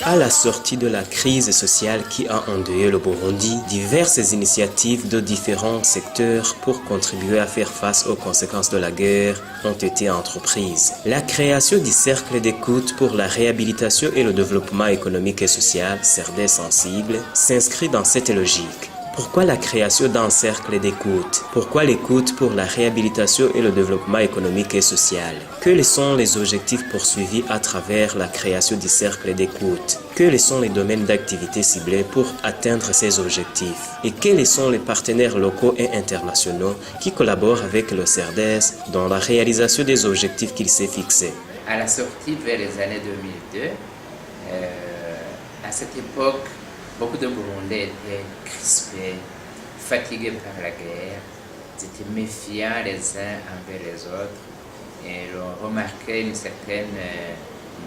À la sortie de la crise sociale qui a endeuillé le Burundi, diverses initiatives de différents secteurs pour contribuer à faire face aux conséquences de la guerre ont été entreprises. La création du cercle d'écoute pour la réhabilitation et le développement économique et social, CERDE sensible, s'inscrit dans cette logique. Pourquoi la création d'un cercle d'écoute? Pourquoi l'écoute pour la réhabilitation et le développement économique et social? Quels sont les objectifs poursuivis à travers la création du cercle d'écoute? Quels sont les domaines d'activité ciblés pour atteindre ces objectifs? Et quels sont les partenaires locaux et internationaux qui collaborent avec le CERDES dans la réalisation des objectifs qu'il s'est fixés? À la sortie vers les années 2002, à cette époque, beaucoup de Burundais étaient crispés, fatigués par la guerre, ils étaient méfiants les uns envers les autres et on remarquait une certaine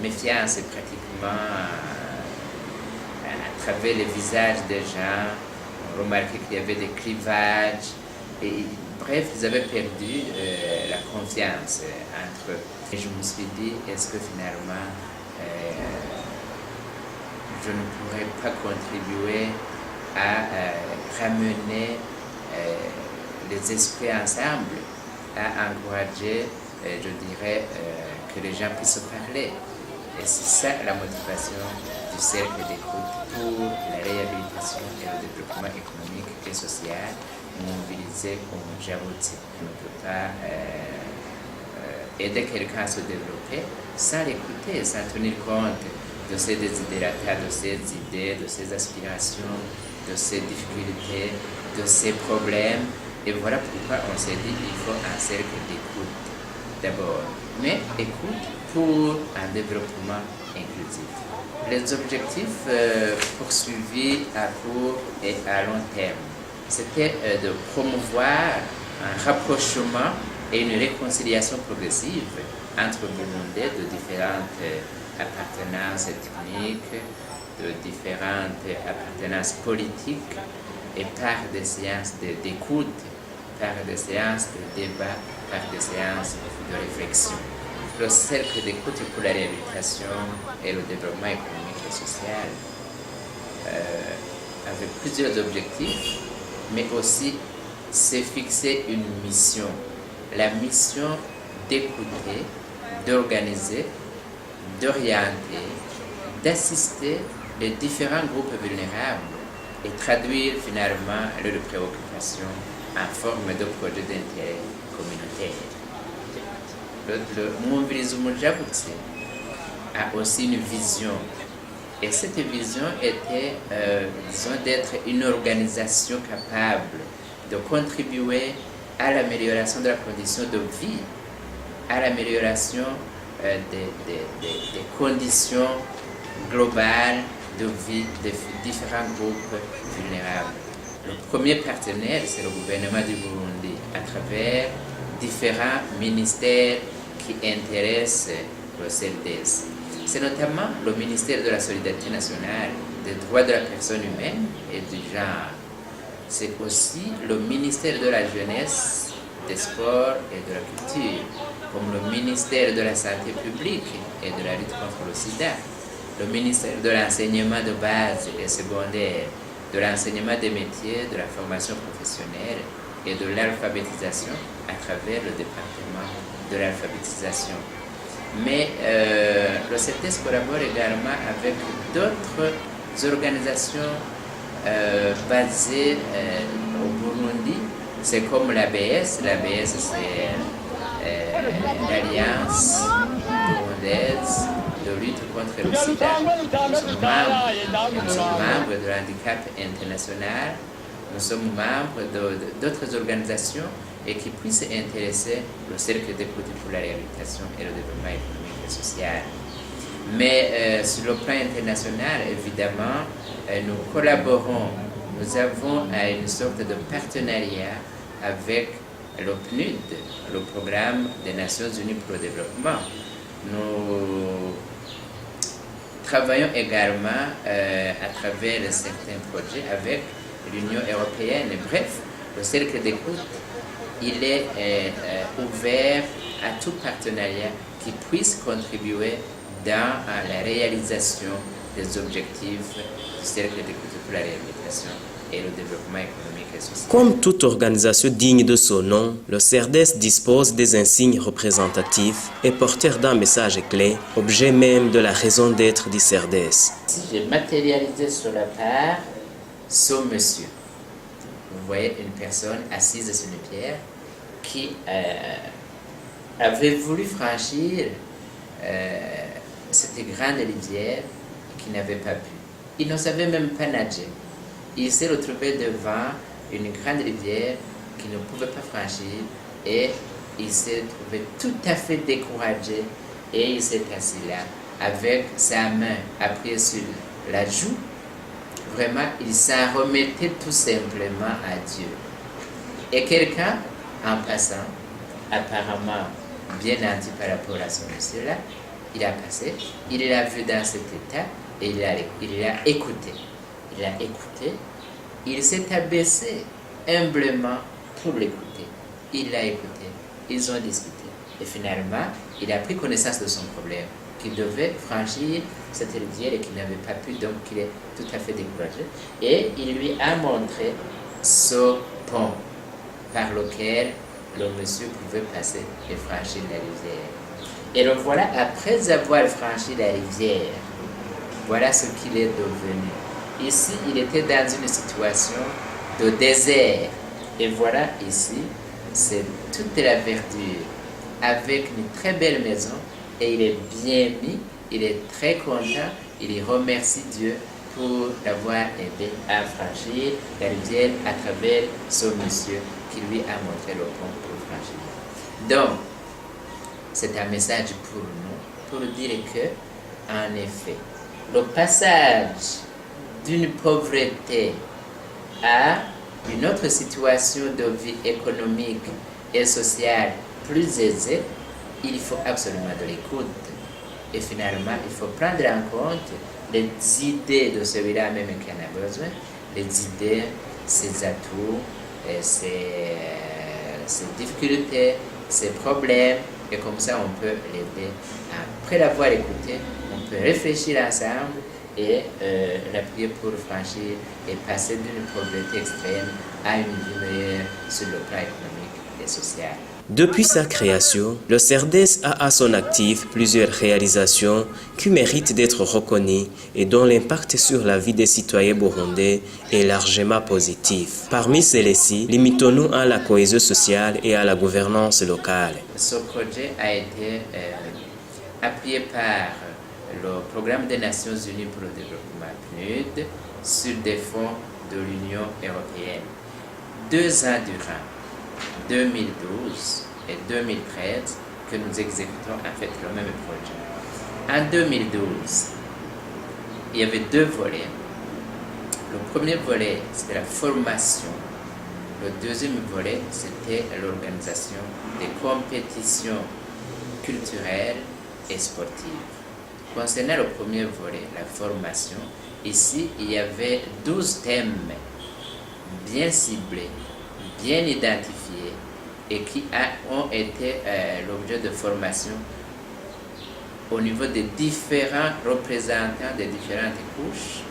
méfiance pratiquement à travers les visages des gens. On remarquait qu'il y avait des clivages et bref, ils avaient perdu la confiance entre eux. Et je me suis dit, est-ce que finalement je ne pourrais pas contribuer à ramener les esprits ensemble, à encourager, je dirais, que les gens puissent parler. Et c'est ça la motivation du cercle d'écoute pour la réhabilitation et le développement économique et social, mobilisé comme Djibouti. On ne peut pas aider quelqu'un à se développer sans l'écouter, sans tenir compte de ses desiderata, de ses idées, de ses aspirations, de ses difficultés, de ses problèmes. Et voilà pourquoi on s'est dit qu'il faut un cercle d'écoute d'abord, mais écoute pour un développement inclusif. Les objectifs poursuivis à court et à long terme, c'était de promouvoir un rapprochement et une réconciliation progressive entre Burundais de différentes appartenances ethniques, de différentes appartenances politiques et par des séances d'écoute, par des séances de débat, par des séances de réflexion. Le cercle d'écoute pour la réhabilitation et le développement économique et social avait plusieurs objectifs, mais aussi s'est fixé une mission. La mission d'écouter, d'organiser, d'orienter, d'assister les différents groupes vulnérables et traduire finalement leurs préoccupations en forme de projets d'intérêt communautaire. Le mobilisme Djibouti a aussi une vision et cette vision était disons, d'être une organisation capable de contribuer à l'amélioration de la condition de vie, à l'amélioration des conditions globales de vie des différents groupes vulnérables. Le premier partenaire, c'est le gouvernement du Burundi, à travers différents ministères qui intéressent le CERDES. C'est notamment le ministère de la Solidarité nationale, des droits de la personne humaine et du genre. C'est aussi le ministère de la Jeunesse, des Sports et de la Culture, comme le ministère de la Santé publique et de la lutte contre le sida, le ministère de l'enseignement de base et secondaire, de l'enseignement des métiers, de la formation professionnelle et de l'alphabétisation à travers le département de l'alphabétisation. Mais le CERDES collabore également avec d'autres organisations basées au Burundi. C'est comme l'ABS. L'ABS, c'est l'Alliance burundaise de lutte contre le sida. Nous sommes membres de l'handicap international. Nous sommes membres d'autres organisations et qui puissent intéresser le cercle d'écoute pour la réhabilitation et le développement économique et social. Mais sur le plan international, évidemment, nous collaborons, nous avons une sorte de partenariat avec le PNUD, le Programme des Nations Unies pour le développement. Nous travaillons également à travers certains projets avec l'Union européenne. Bref, le cercle d'écoute, il est ouvert à tout partenariat qui puisse contribuer dans la réalisation des objectifs du cercle d'écoute pour la réhabilitation et le développement économique et social. Comme toute organisation digne de son nom, le CERDES dispose des insignes représentatifs et porteurs d'un message clé, objet même de la raison d'être du CERDES. Si j'ai matérialisé sur la part ce monsieur, vous voyez une personne assise sur une pierre qui avait voulu franchir cette grande rivière qui n'avait pas pu. Il ne savait même pas nager. Il s'est retrouvé devant une grande rivière qu'il ne pouvait pas franchir et il s'est trouvé tout à fait découragé et il s'est assis là avec sa main appuyée sur la joue. Vraiment, il s'en remettait tout simplement à Dieu. Et quelqu'un, en passant, apparemment bien nanti par rapport à ce monsieur-là, il a passé, il l'a vu dans cet état et il l'a écouté. Il a écouté, il s'est abaissé humblement pour l'écouter. Il l'a écouté, ils ont discuté. Et finalement, il a pris connaissance de son problème, qu'il devait franchir cette rivière et qu'il n'avait pas pu, donc il est tout à fait découragé. Et il lui a montré ce pont par lequel le monsieur pouvait passer et franchir la rivière. Et le voilà, après avoir franchi la rivière, voilà ce qu'il est devenu. Ici, il était dans une situation de désert. Et voilà, ici, c'est toute la verdure, avec une très belle maison. Et il est bien mis, il est très content, il remercie Dieu pour l'avoir aidé à franchir la rivière à travers ce monsieur qui lui a montré le pont pour franchir. Donc, c'est un message pour nous, pour dire que, en effet, le passage d'une pauvreté à une autre situation de vie économique et sociale plus aisée, il faut absolument de l'écoute. Et finalement, il faut prendre en compte les idées de celui-là même qui en a besoin, les idées, ses atouts, ses difficultés, ses problèmes, et comme ça on peut l'aider. Après l'avoir écouté, on peut réfléchir ensemble et l'appuyer pour franchir et passer d'une pauvreté extrême à une vie meilleure sur le plan économique et social. Depuis sa création, le CERDES a à son actif plusieurs réalisations qui méritent d'être reconnues et dont l'impact sur la vie des citoyens burundais est largement positif. Parmi celles-ci, limitons-nous à la cohésion sociale et à la gouvernance locale. Ce projet a été appuyé par le Programme des Nations Unies pour le développement PNUD sur des fonds de l'Union européenne. 2 ans durant, 2012 et 2013, que nous exécutons en fait le même projet. En 2012, il y avait 2 volets. Le premier volet, c'était la formation. Le deuxième volet, c'était l'organisation des compétitions culturelles et sportives. Concernant le premier volet, la formation, ici, il y avait 12 thèmes bien ciblés, bien identifiés et qui ont été l'objet de formation au niveau des différents représentants des différentes couches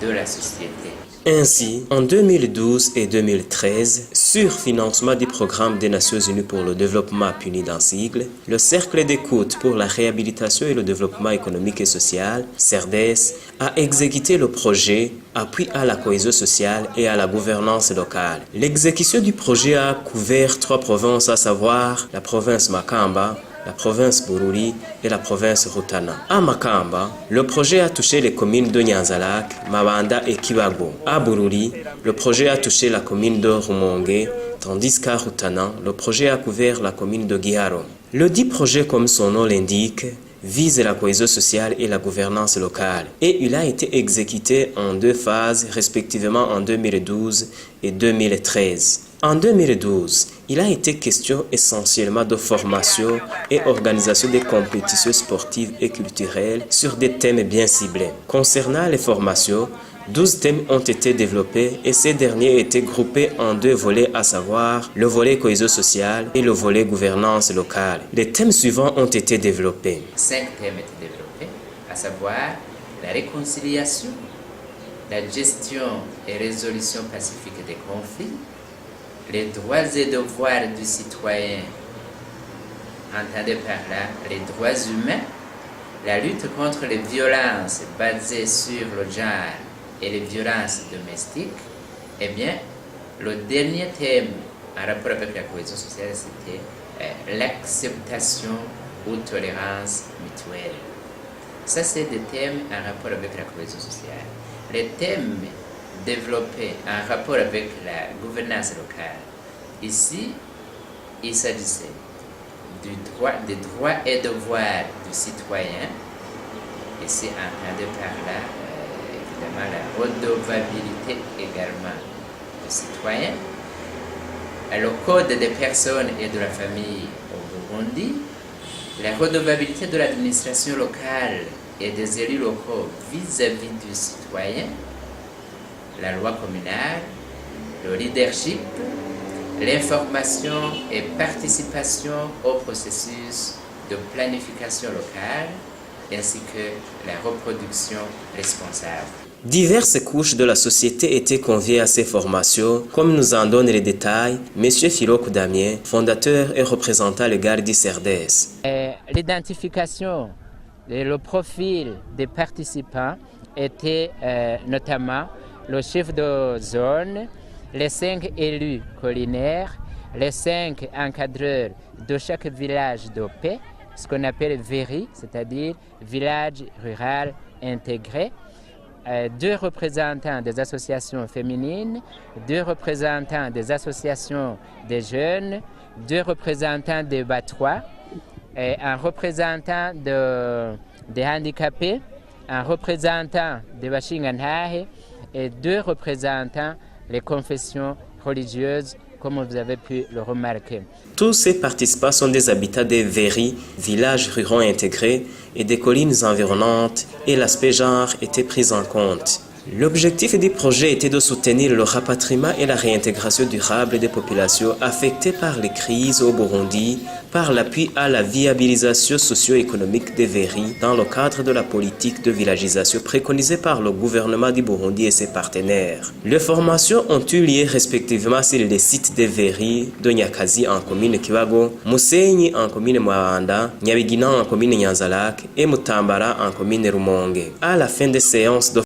de la société. Ainsi, en 2012 et 2013, sur financement du Programme des Nations Unies pour le développement PNUD en sigle, le Cercle d'écoute pour la réhabilitation et le développement économique et social, CERDES, a exécuté le projet Appui à la cohésion sociale et à la gouvernance locale. L'exécution du projet a couvert 3 provinces, à savoir la province Makamba, la province Bururi et la province Rutana. À Makamba, le projet a touché les communes de Nyanzalak, Mabanda et Kibago. À Bururi, le projet a touché la commune de Rumonge, tandis qu'à Rutana, le projet a couvert la commune de Giharo. Le dit projet, comme son nom l'indique, vise la cohésion sociale et la gouvernance locale, et il a été exécuté en 2 phases, respectivement en 2012 et 2013. En 2012, il a été question essentiellement de formation et organisation des compétitions sportives et culturelles sur des thèmes bien ciblés. Concernant les formations, 12 thèmes ont été développés et ces derniers étaient groupés en 2 volets, à savoir le volet cohésion sociale et le volet gouvernance locale. Les thèmes suivants ont été développés. 5 thèmes étaient développés, à savoir la réconciliation, la gestion et résolution pacifique des conflits, les droits et devoirs du citoyen, entendez par là les droits humains, la lutte contre les violences basées sur le genre et les violences domestiques. Eh bien, le dernier thème en rapport avec la cohésion sociale, c'était l'acceptation ou tolérance mutuelle. Ça, c'est des thèmes en rapport avec la cohésion sociale. Les thèmes développés en rapport avec la gouvernance locale, ici, il s'agissait des droits et devoirs du citoyen. Ici, entendez par là, évidemment, la redevabilité également du citoyen, le code des personnes et de la famille au Burundi, la redevabilité de l'administration locale et des élus locaux vis-à-vis du citoyen, la loi communale, le leadership, l'information et participation au processus de planification locale, ainsi que la reproduction responsable. Diverses couches de la société étaient conviées à ces formations, comme nous en donne les détails M. Filokou Damien, fondateur et représentant légal d'ICERDES. L'identification et le profil des participants était notamment le chef de zone, les 5 élus collinaires, les 5 encadreurs de chaque village de paix, ce qu'on appelle VERI, c'est-à-dire village rural intégré, 2 représentants des associations féminines, 2 représentants des associations des jeunes, 2 représentants des Batwa, un représentant des handicapés, un représentant des Bashingantahe et 2 représentants des confessions religieuses, comme vous avez pu le remarquer. Tous ces participants sont des habitants des VERI, villages ruraux intégrés, et des collines environnantes, et l'aspect genre était pris en compte. L'objectif du projet était de soutenir le rapatriement et la réintégration durable des populations affectées par les crises au Burundi, par l'appui à la viabilisation socio-économique des VERI dans le cadre de la politique de villagisation préconisée par le gouvernement du Burundi et ses partenaires. Les formations ont eu lieu respectivement sur les sites des VERI de Nyakazi en commune Kibago, Musenyi en commune Mwanda, Nyabigina en commune Nyanzalak et Mutambara en commune Rumonge. À la fin des séances de